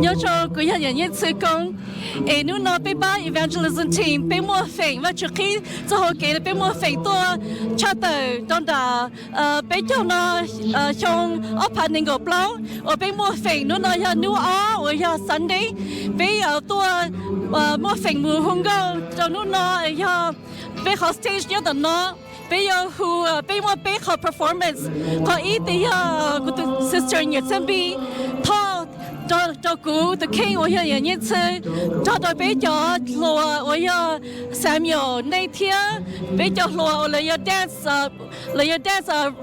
nhớ cho quý nhà nhà nhất sư công ấy nu nó bị ba evangelism team bị mua phèn và trước khi cho họ kể bị mua phèn tua cho tới trong đó bị cho nó trong opening của bao ở bị mua phèn nu nó ya nu ở ya Sunday bị ở tua mua phèn mùa hung go cho nu nó ya bị họ stage nhớ tận nó bây giờ hu bây giờ bây giờ performance có ý thì của tụi sister nhật xem bi thọ cho cụ tụi king ở hiện nhật chơi cho tụi bây giờ lùa ở hiện Samuel nay thiên bây giờ lùa ở lại dance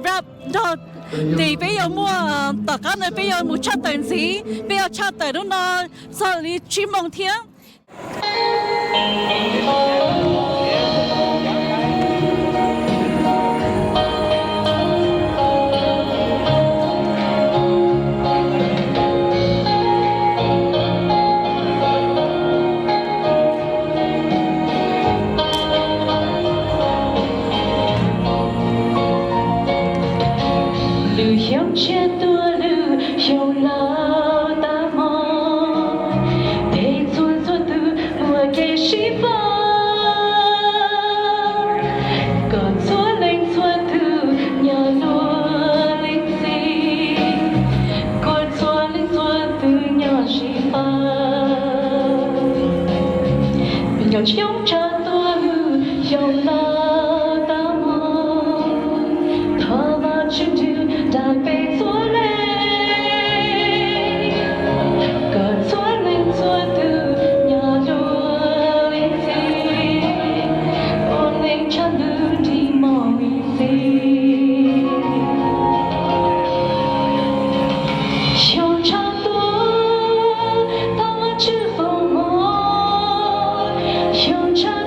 rap cho thì bây giờ mua tất cả này bây giờ mua chat tiền gì bây giờ chat tiền nó sao đi chim mong thiên chống cha tua dầu la ta mò thọ và chim chim đàn bê xóa lên cơn xóa lên xóa từ nhà lúa lên gì ôn lên cha lư đi mò gì dầu cha tua ta mà chưa phong mò Hãy subscribe cho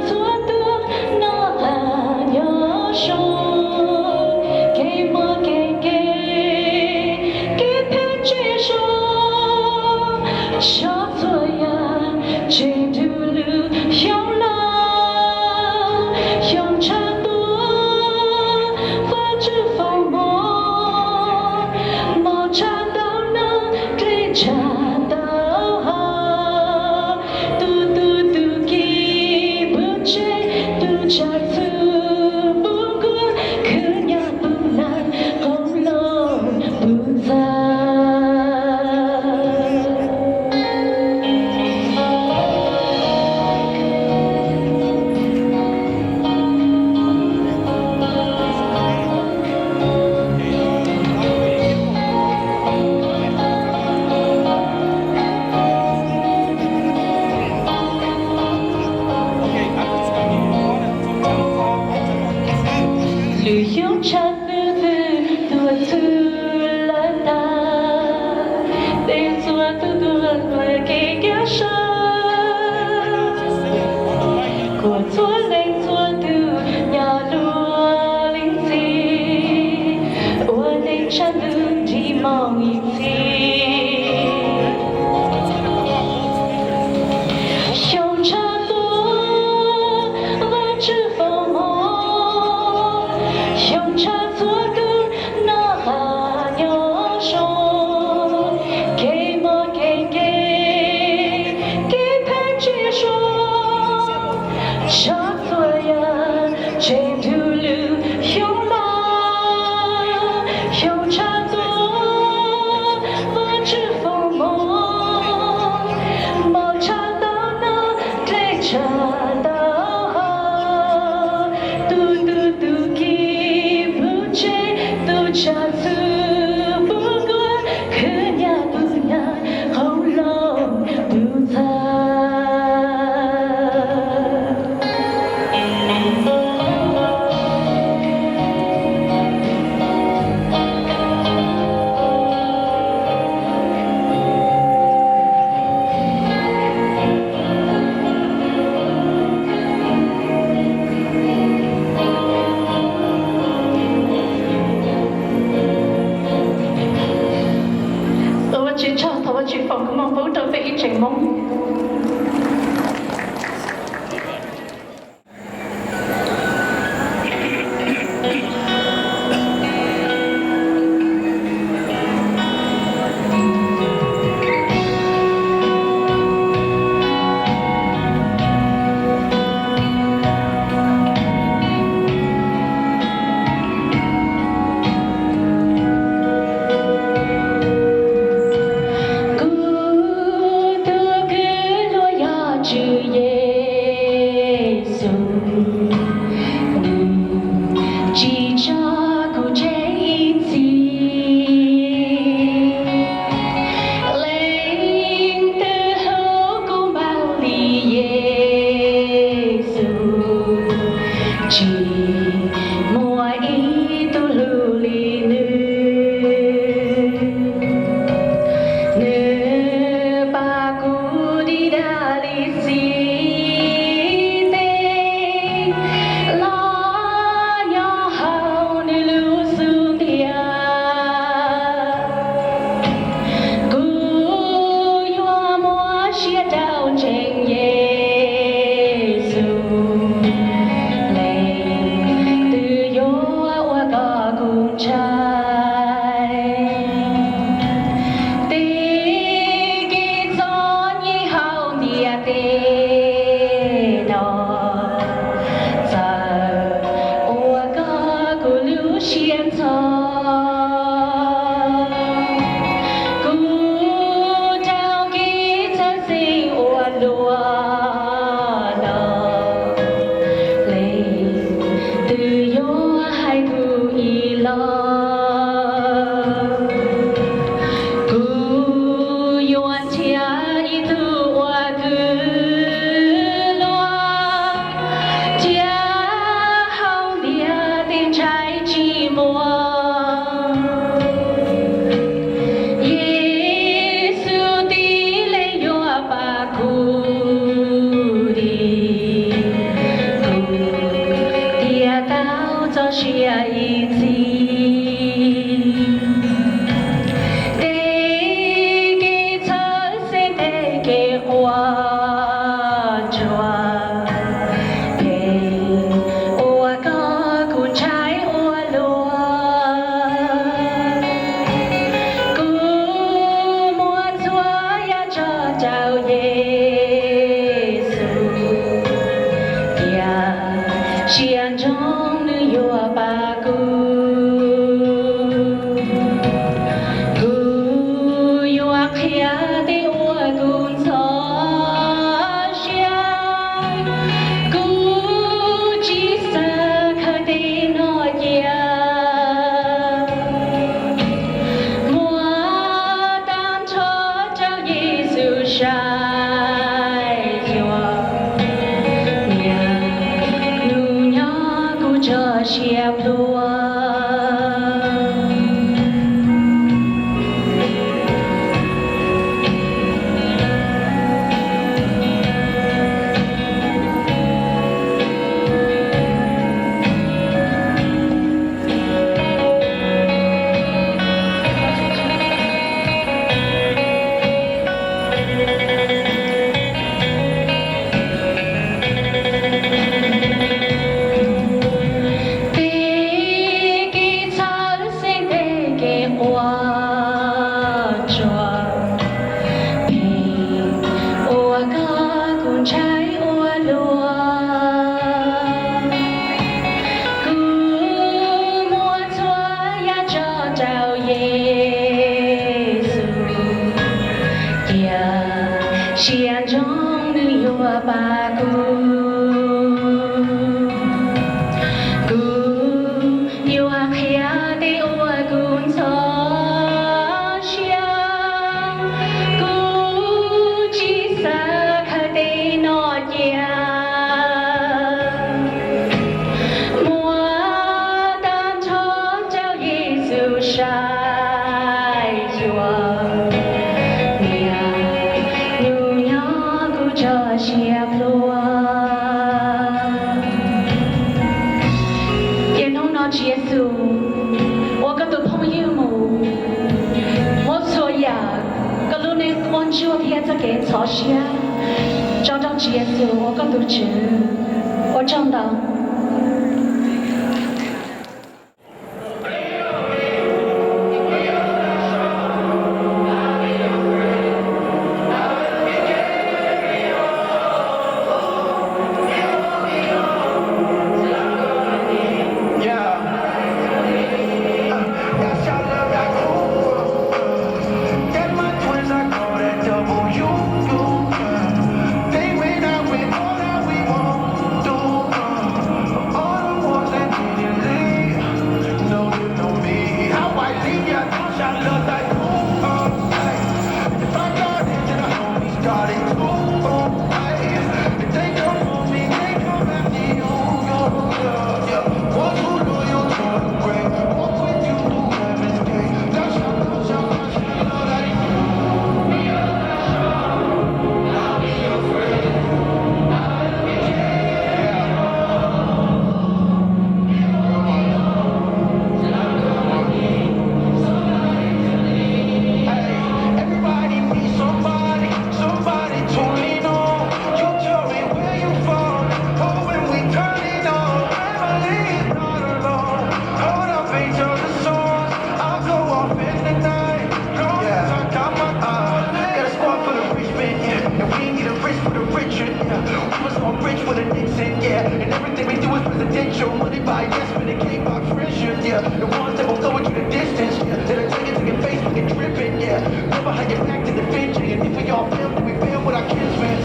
kênh Ghiền Mì Gõ để không bỏ tu lu li nu nu ba ku di da li si te la nya hao ni lu su dia gu yua mo xie dao cheng ye su They may not win all that we want. confidential. Money by yes, when it came by friendship, yeah. The ones that will go into the distance, yeah. That'll take it to your face, looking dripping, yeah. Never hide your back to the bench, and if we all fail, then we fail with our kinsmen.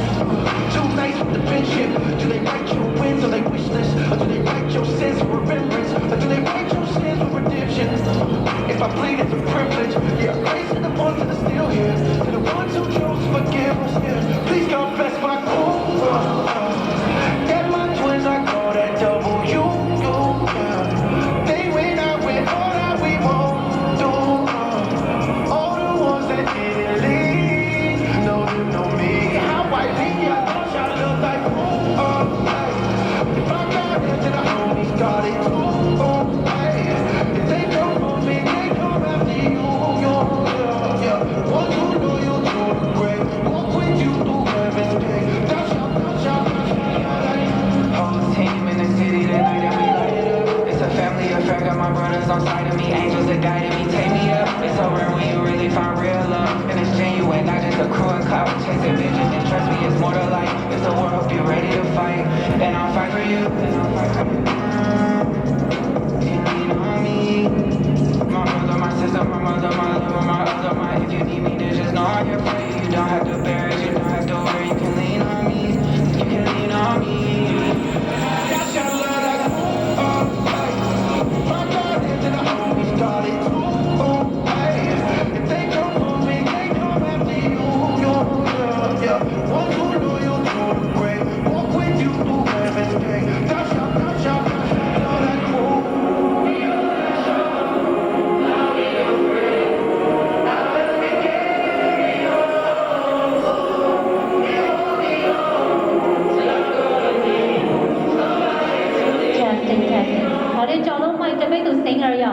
Too nice with the friendship. Do they write your wins or they wish list? Or do they write your sins for remembrance? Or do they write your sins for redemption? If I plead, it's a privilege, yeah. Praise to the ones that are still here, to the ones who chose to forgive us, yeah. Please confess my call. Get my twins, I call that double you, yeah. They win, I win, all that we won't do. All the ones that didn't leave, know them, know me. How I leave, I thought y'all look like, if I got it, then I only got it, if they come for me, they come after you, yeah. One who know you to the grave, walk with you through heaven's gate. Whole team in the city tonight and we light it up. It's a family affair, got my brothers on side of me, angels that guided me, take me up. It's so rare when you really find real love, and it's genuine, not just a crew and clout. Chasing visions and trust me, it's more to life. It's the world, be ready to fight, and I'll fight for you. You lean on me, my brother, my sister, my mother, my lover, my other, my. If you need me, then just know I'm here for you. You don't have to bear it, you don't have to worry. You can lean on me, you can lean on me. Testing. 我哋撞到咪準備到醒耳又。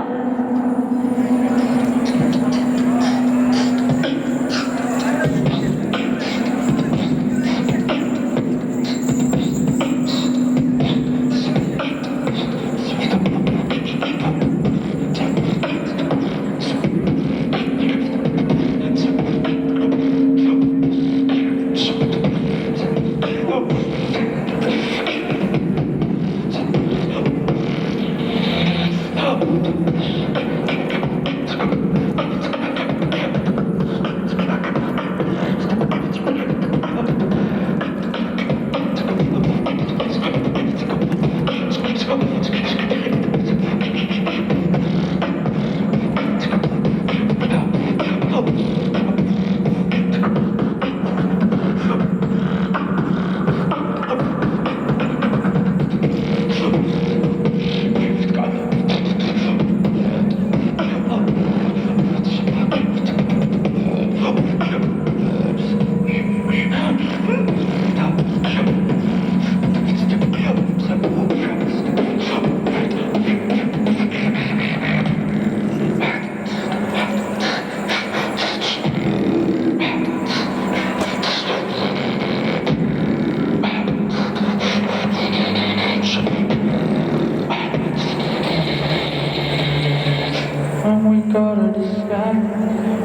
go to the sky,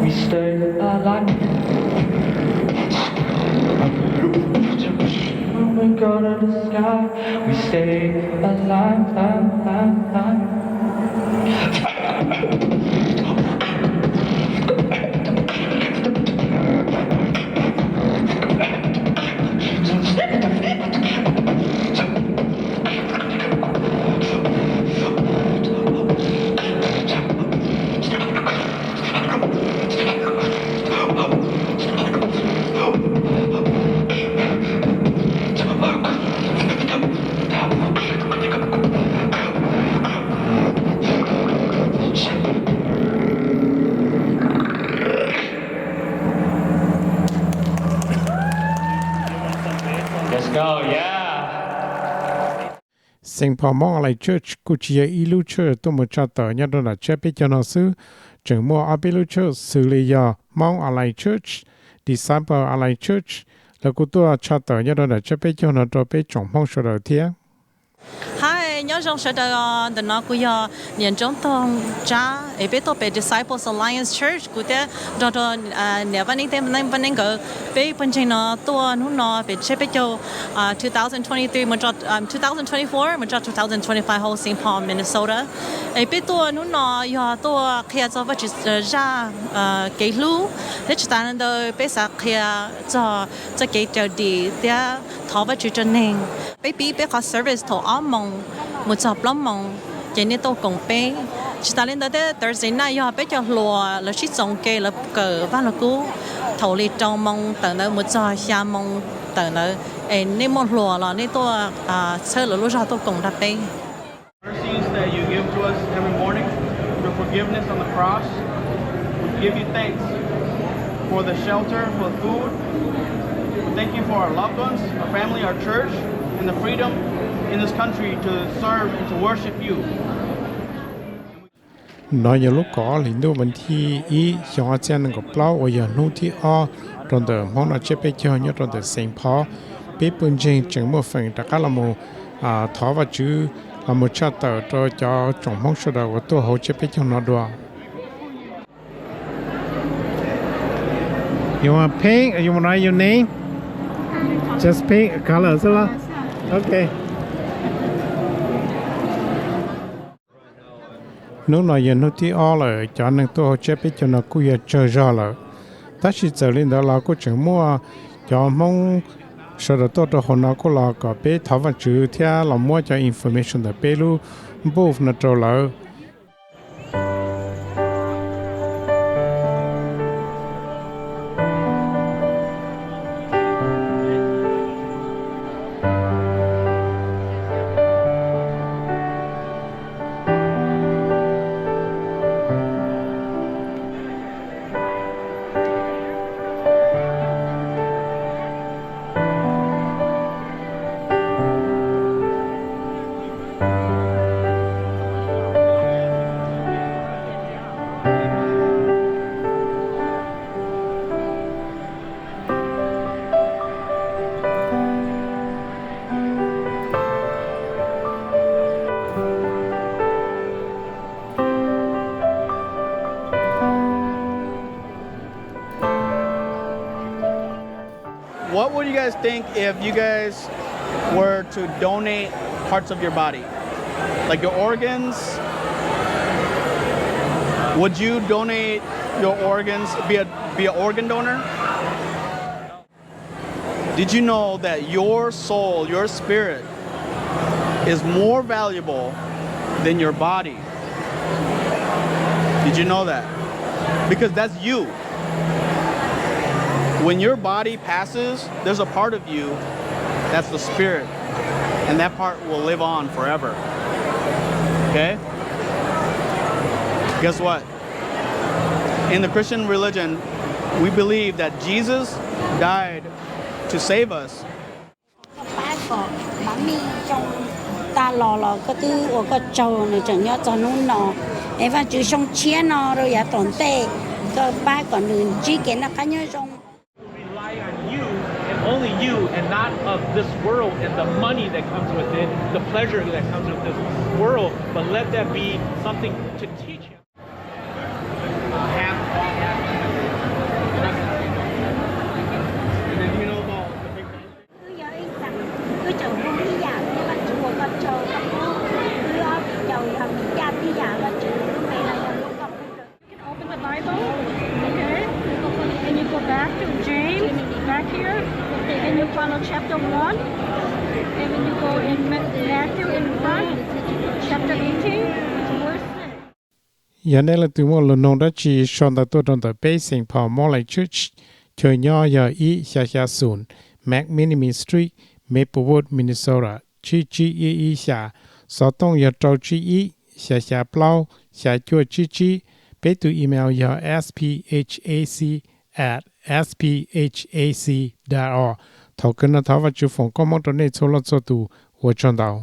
we stay alive. When we go to the sky, we stay alive. Let's go, yeah. Saint Paul Mong Lai Church Kuchia Ilu Church Tomo Chata Nyadona Chepe Janasu Jengmo Abilu Church Suliya Mong Alai Church Disciple Alai Church Lakutua Chata Nyadona Chepe Jana Tope Chong Mong Shoro Tia. Hi, ai nhớ trong sự đó để nó cũng giờ nhận trong thong cha ấy biết tôi về Disciples Alliance Church cũng thế đó nếu bạn ấy thêm bạn ấy có về bên trên nó tôi nó về chế về cho 2023 mình cho 2024 mình cho 2025 whole St. Paul Minnesota ấy biết tôi nó giờ tôi khi cho vật ra cái lú để chúng ta nên đôi biết sao khi cho cái giờ đi để thọ vật cho nên biết có service thọ áo mong một chập lắm mong cho nên tôi cùng bé chúng ta lên đó Thursday night giờ biết cho lùa là chỉ trồng cây là cờ và là cú thầu li trong mong tận đó một giờ xa mong tận đó nên một lùa là nên tôi chơi là lúc ra tôi cùng đặt bé. Mercies that you give to us every morning, your forgiveness on the cross. We give you thanks for the shelter, for food. Thank you for our loved ones, our family, our church, and the freedom in this country to serve and to worship you. nói giờ lúc có liền đâu vấn thi ý cho cha năng gặp lâu ở giờ nô thi o trong đời mong là chế bé cho nhớ trong đời Saint Paul bé bên trên chẳng một phần tất cả là một thọ và chữ là một cha tờ cho trong mong số đầu của tôi hỗ trợ bé cho nó đùa. You want pink? You want to write your name? Just pink color, so okay. Nếu nói giờ nó thì all rồi cho nên tôi hỗ trợ biết cho nó cũng giờ chơi ra rồi. Ta chỉ trở lên đó là cũng chẳng mua cho mong sau đó tôi họ nó cũng là có bé thảo vật chữ theo là mua cho information để bé lu bố nó trở lại. What would you guys think if you guys were to donate parts of your body? Like your organs? Would you donate your organs, be an organ donor? Did you know that your soul, your spirit, is more valuable than your body? Did you know that? Because that's you. When your body passes, there's a part of you that's the spirit, and that part will live on forever. Okay? Guess what? In the Christian religion, we believe that Jesus died to save us. Ba có mắm mì trong ta lò cái thứ ở cái trâu này chẳng nhớ cho nó em và chú xong chia nó rồi ya tổn tệ cái ba còn đường chỉ kiến là cái nhớ trong Rely on you and only you and not of this world and the money that comes with it, the pleasure that comes with this world, but let that be something to teach him. cứ giờ yên rằng cứ chờ không đi giả nhưng mà chú một con chờ con cứ ở bị chờ hàng cha đi giả và chú mẹ là lúc gặp You can open the Bible, okay? And you go back to James, back here, and you follow chapter 1. And when you go in Matthew in front, chapter 18, verse 6. Giờ này là từ một lần nông đã chỉ chọn tại tôi trong tại Bay Saint Paul Mall Church, chơi nhỏ giờ ý xa sùn, McMenemy Street, Maplewood, Minnesota, chi xa, sau tông giờ trâu chi xa plau, xa chua chi, bé từ email giờ sphac@sphac.org, thầu cân thảo và chú phòng có mong trong này số lọt số tù, 我知道。